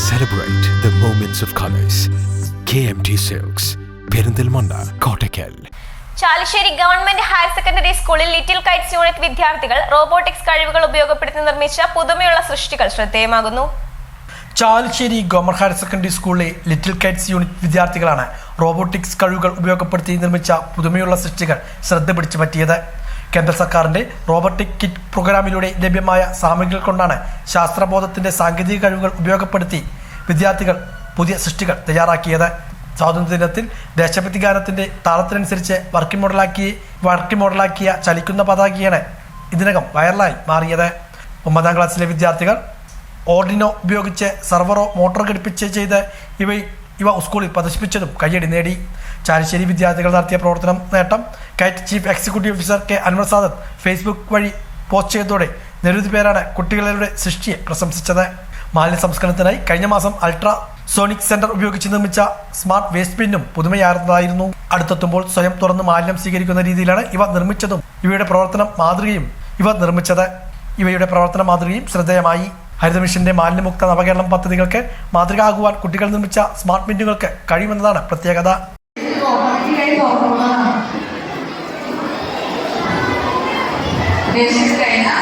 Celebrate the moments of colors. KMT Silks, Perindalmanda, Kottakkal. Chalissery government higher secondary സ്കൂളിൽ little Kites unit വിദ്യാർത്ഥികൾ robotics കഴിവുകൾ ഉപയോഗപ്പെടുത്തി നിർമ്മിച്ച പുതുമയുള്ള സൃഷ്ടികൾ ശ്രദ്ധേയമാകുന്നു. ചാലിശ്ശേരി ഗവൺമെന്റ് ഹയർ സെക്കൻഡറി സ്കൂളിലെ ലിറ്റിൽ കൈറ്റ്സ് യൂണിറ്റ് വിദ്യാർത്ഥികളാണ് റോബോട്ടിക്സ് കഴിവുകൾ ഉപയോഗപ്പെടുത്തി നിർമ്മിച്ച പുതുമയുള്ള സൃഷ്ടികൾ ശ്രദ്ധ പിടിച്ചു പറ്റിയത്. കേന്ദ്ര സർക്കാരിന്റെ റോബോട്ടിക് കിറ്റ് പ്രോഗ്രാമിലൂടെ ലഭ്യമായ സാമഗ്രികൾ കൊണ്ടാണ് ശാസ്ത്രബോധത്തിന്റെ സാങ്കേതിക കഴിവുകൾ ഉപയോഗപ്പെടുത്തി വിദ്യാർത്ഥികൾ പുതിയ സൃഷ്ടികൾ തയ്യാറാക്കിയത്. സ്വാതന്ത്ര്യദിനത്തിൽ ദേശഭക്തി ഗാനത്തിന്റെ താളത്തിനനുസരിച്ച് വർക്കിംഗ് മോഡലാക്കിയ ചലിക്കുന്ന പതാകയാണ് ഇതിനകം വൈറലായി മാറിയത്. 9ാം ക്ലാസ്സിലെ വിദ്യാർത്ഥികൾ ഓർഡിനോ ഉപയോഗിച്ച് സർവറോ മോട്ടോർ ഘടിപ്പിച്ച് ചെയ്ത് ഇവ സ്കൂളിൽ പ്രദർശിപ്പിച്ചതും കയ്യടി നേടി. ചാലിശ്ശേരി വിദ്യാർത്ഥികൾ നടത്തിയ പ്രവർത്തനം നേട്ടം KITE chief executive officer K Anvar Sadath Facebook വഴി പോസ്റ്റ് ചെയ്തതോടെ നിരവധി പേരാണ് കുട്ടികളുടെ സൃഷ്ടിയെ പ്രശംസിച്ചത്. മാലിന്യ സംസ്കരണത്തിനായി കഴിഞ്ഞ മാസം അൾട്രാ സോണിക് സെന്റർ ഉപയോഗിച്ച് നിർമ്മിച്ച സ്മാർട്ട് വേസ്റ്റ് ബിന്നും പുതുമയാർന്നതായിരുന്നു. അടുത്തെത്തുമ്പോൾ സ്വയം തുറന്ന് മാലിന്യം സ്വീകരിക്കുന്ന രീതിയിലാണ് ഇവ നിർമ്മിച്ചതും ഇവയുടെ പ്രവർത്തന മാതൃകയും ശ്രദ്ധേയമായി. ഹരിതമിഷന്റെ മാലിന്യമുക്ത നവകേരളം പദ്ധതികൾക്ക് മാതൃകയാകുവാൻ കുട്ടികൾ നിർമ്മിച്ച സ്മാർട്ട് ബിന്നുകൾക്ക് കഴിയുമെന്നതാണ് പ്രത്യേകത. This is Dana,